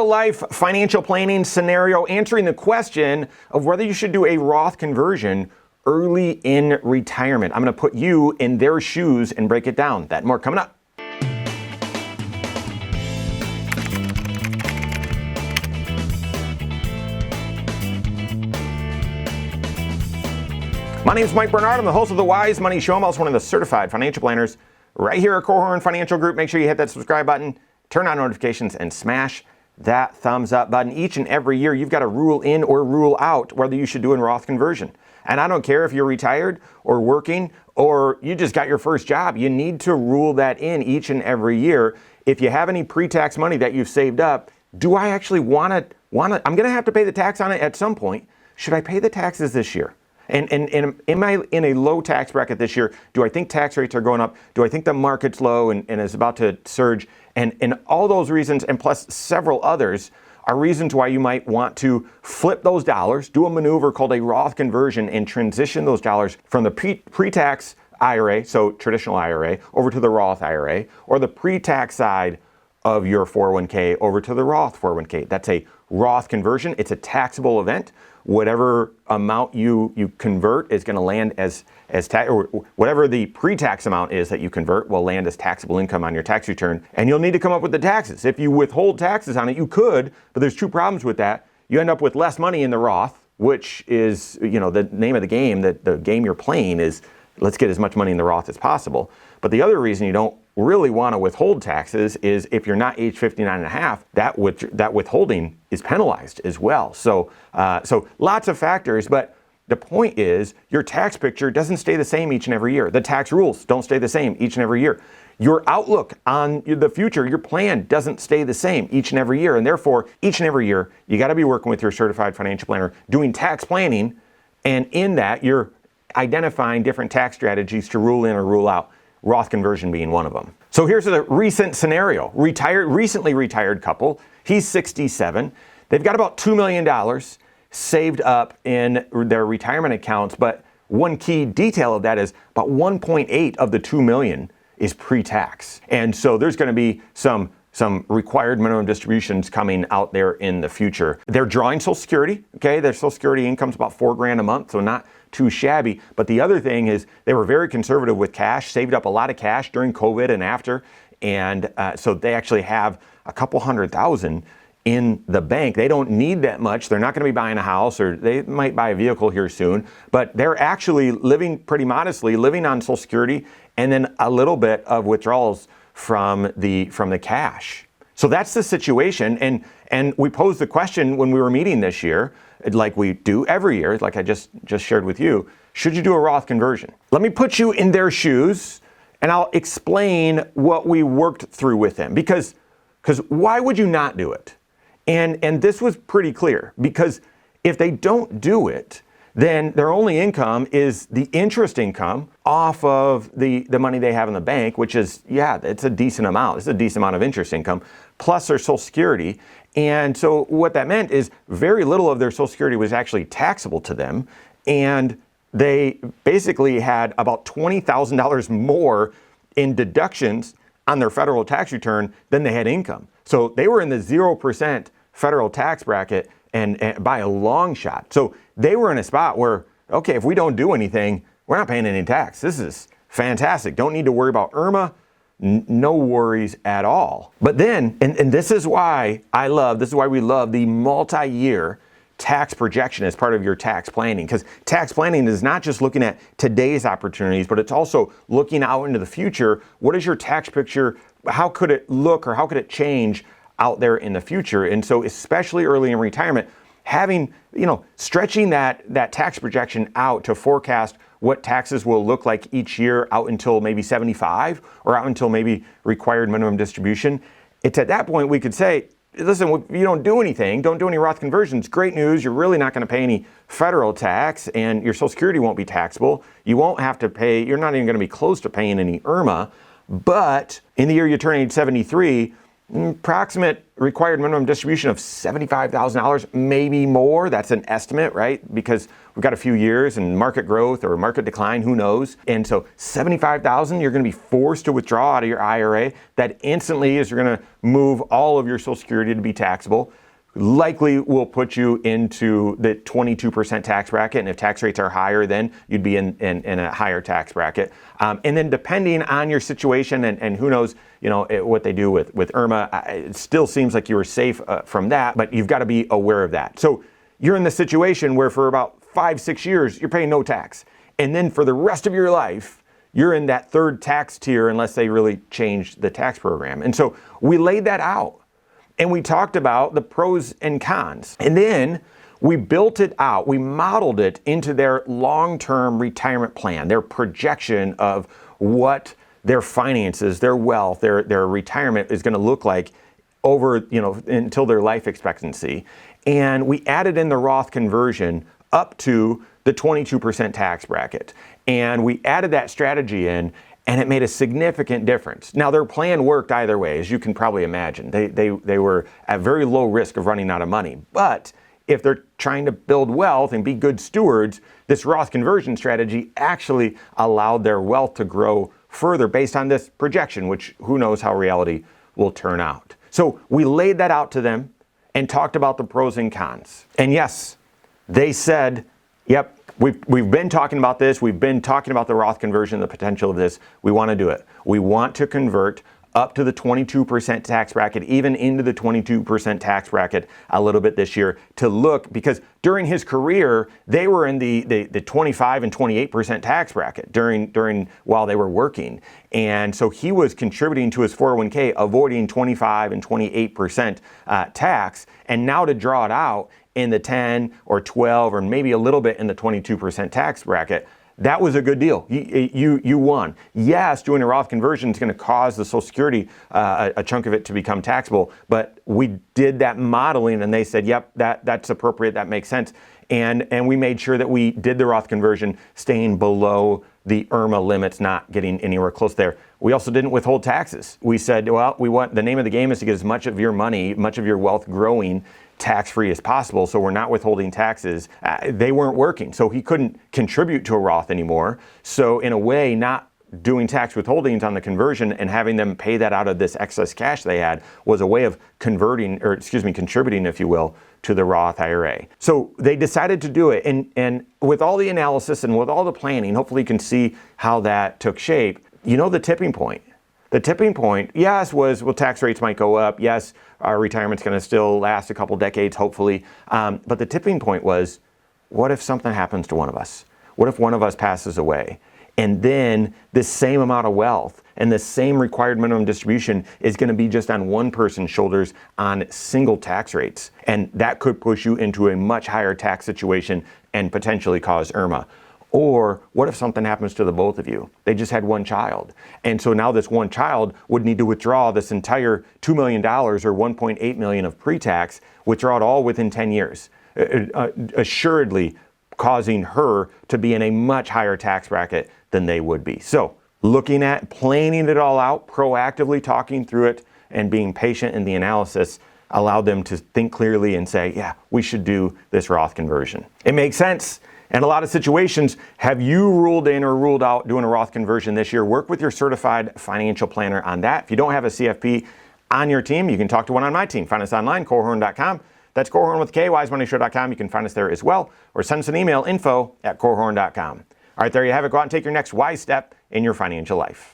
real life financial planning scenario answering the question of whether you should do a Roth conversion early in retirement. I'm going to put you in their shoes and break it down. That and more coming up. My name is Mike Bernard. I'm the host of the Wise Money Show. I'm also one of the certified financial planners right here at Korhorn Financial Group. Make sure you hit that subscribe button, turn on notifications, and smash that thumbs up button. Each and every year, you've got to rule in or rule out whether you should do a Roth conversion. And I don't care if you're retired or working or you just got your first job. You need to rule that in each and every year. If you have any pre-tax money that you've saved up, do I actually want to, I'm going to have to pay the tax on it at some point. Should I pay the taxes this year? And am I in a low tax bracket this year? Do I think tax rates are going up? Do I think the market's low and is about to surge? And all those reasons, and plus several others, are reasons why you might want to flip those dollars, do a maneuver called a Roth conversion, and transition those dollars from the pre-tax IRA, so traditional IRA, over to the Roth IRA, or the pre-tax side of your 401k over to the Roth 401k. That's a Roth conversion. It's a taxable event. Whatever amount you convert is going to land as tax, or whatever the pre-tax amount is that you convert will land as taxable income on your tax return. And you'll need to come up with the taxes. If you withhold taxes on it, you could, but there's two problems with that. You end up with less money in the Roth, which is, the name of the game, that the game you're playing is let's get as much money in the Roth as possible. But the other reason you don't really want to withhold taxes is if you're not age 59 and a half, that withholding is penalized as well. So lots of factors, but the point is your tax picture doesn't stay the same each and every year. The tax rules don't stay the same each and every year. Your outlook on the future, your plan doesn't stay the same each and every year. And therefore, each and every year, you got to be working with your certified financial planner, doing tax planning. And in that, you're identifying different tax strategies to rule in or rule out, Roth conversion being one of them. So here's a recent scenario. Recently retired couple. He's 67. They've got about $2 million saved up in their retirement accounts, but one key detail of that is about 1.8 of the 2 million is pre-tax. And so there's going to be some required minimum distributions coming out there in the future. They're drawing Social Security, okay? Their Social Security income's about $4,000 a month, so not too shabby. But the other thing is they were very conservative with cash, saved up a lot of cash during COVID and after. And so they actually have a couple $100,000 in the bank. They don't need that much. They're not going to be buying a house, or they might buy a vehicle here soon, but they're actually living pretty modestly, living on Social Security and then a little bit of withdrawals from the cash. So that's the situation. And we posed the question when we were meeting this year, like we do every year, like I just shared with you, should you do a Roth conversion? Let me put you in their shoes and I'll explain what we worked through with them, because why would you not do it? And this was pretty clear, because if they don't do it, then their only income is the interest income off of the money they have in the bank, which is, it's a decent amount. It's a decent amount of interest income, plus their Social Security. And so what that meant is very little of their Social Security was actually taxable to them. And they basically had about $20,000 more in deductions on their federal tax return than they had income. So they were in the 0% federal tax bracket and by a long shot. So they were in a spot where, okay, if we don't do anything, we're not paying any tax. This is fantastic. Don't need to worry about IRMA. No worries at all. But then, and this is why we love the multi-year tax projection as part of your tax planning, because tax planning is not just looking at today's opportunities, but it's also looking out into the future. What is your tax picture? How could it look, or how could it change out there in the future? And so especially early in retirement, having, stretching that tax projection out to forecast what taxes will look like each year out until maybe 75 or out until maybe required minimum distribution. It's at that point we could say, listen, if you don't do anything, don't do any Roth conversions, great news, you're really not going to pay any federal tax and your Social Security won't be taxable. You won't have to pay, you're not even going to be close to paying any IRMA. But in the year you turn age 73, approximate required minimum distribution of $75,000, maybe more. That's an estimate, right? Because we've got a few years and market growth or market decline, who knows? And so $75,000, you're going to be forced to withdraw out of your IRA. That instantly is you're going to move all of your Social Security to be taxable. Likely will put you into the 22% tax bracket, and if tax rates are higher, then you'd be in a higher tax bracket. And then depending on your situation, and who knows, what they do with IRMA, it still seems like you were safe from that, but you've got to be aware of that. So you're in the situation where for about 5-6 years, you're paying no tax. And then for the rest of your life, you're in that third tax tier unless they really change the tax program. And so we laid that out. And we talked about the pros and cons. And then we built it out. We modeled it into their long-term retirement plan, their projection of what their finances, their wealth, their retirement is going to look like over, until their life expectancy. And we added in the Roth conversion up to the 22% tax bracket. And we added that strategy in, and it made a significant difference. Now, their plan worked either way, as you can probably imagine. They were at very low risk of running out of money. But if they're trying to build wealth and be good stewards, this Roth conversion strategy actually allowed their wealth to grow further based on this projection, which who knows how reality will turn out. So we laid that out to them and talked about the pros and cons. And yes, they said, yep, we've been talking about this. We've been talking about the Roth conversion, the potential of this. We want to do it. We want to convert up to the 22% tax bracket, even into the 22% tax bracket a little bit this year to look, because during his career, they were in the 25 and 28% tax bracket during while they were working. And so he was contributing to his 401k, avoiding 25 and 28% tax. And now to draw it out in the 10 or 12 or maybe a little bit in the 22% tax bracket, that was a good deal. You won. Yes, doing a Roth conversion is going to cause the Social Security, a chunk of it to become taxable, but we did that modeling and they said, yep, that's appropriate, that makes sense. And we made sure that we did the Roth conversion staying below the IRMA limits, not getting anywhere close there. We also didn't withhold taxes. We said, well, the name of the game is to get as much of your money, much of your wealth growing tax-free as possible, so we're not withholding taxes. They weren't working, so he couldn't contribute to a Roth anymore. So in a way, not doing tax withholdings on the conversion and having them pay that out of this excess cash they had was a way of contributing, if you will, to the Roth IRA. So they decided to do it, and with all the analysis and with all the planning, hopefully you can see how that took shape. The tipping point. The tipping point, yes, was, well, tax rates might go up. Yes, our retirement's going to still last a couple decades, hopefully. But the tipping point was, what if something happens to one of us? What if one of us passes away? And then this same amount of wealth and the same required minimum distribution is going to be just on one person's shoulders on single tax rates. And that could push you into a much higher tax situation and potentially cause IRMA. Or what if something happens to the both of you? They just had one child. And so now this one child would need to withdraw this entire $2 million or $1.8 million of pre-tax, withdraw it all within 10 years, assuredly causing her to be in a much higher tax bracket than they would be. So looking at planning it all out, proactively talking through it, and being patient in the analysis allowed them to think clearly and say, yeah, we should do this Roth conversion. It makes sense. In a lot of situations, have you ruled in or ruled out doing a Roth conversion this year? Work with your certified financial planner on that. If you don't have a CFP on your team, you can talk to one on my team. Find us online, Korhorn.com. That's Korhorn with K, wisemoneyshow.com. You can find us there as well, or send us an email, info@Korhorn.com. All right, there you have it. Go out and take your next wise step in your financial life.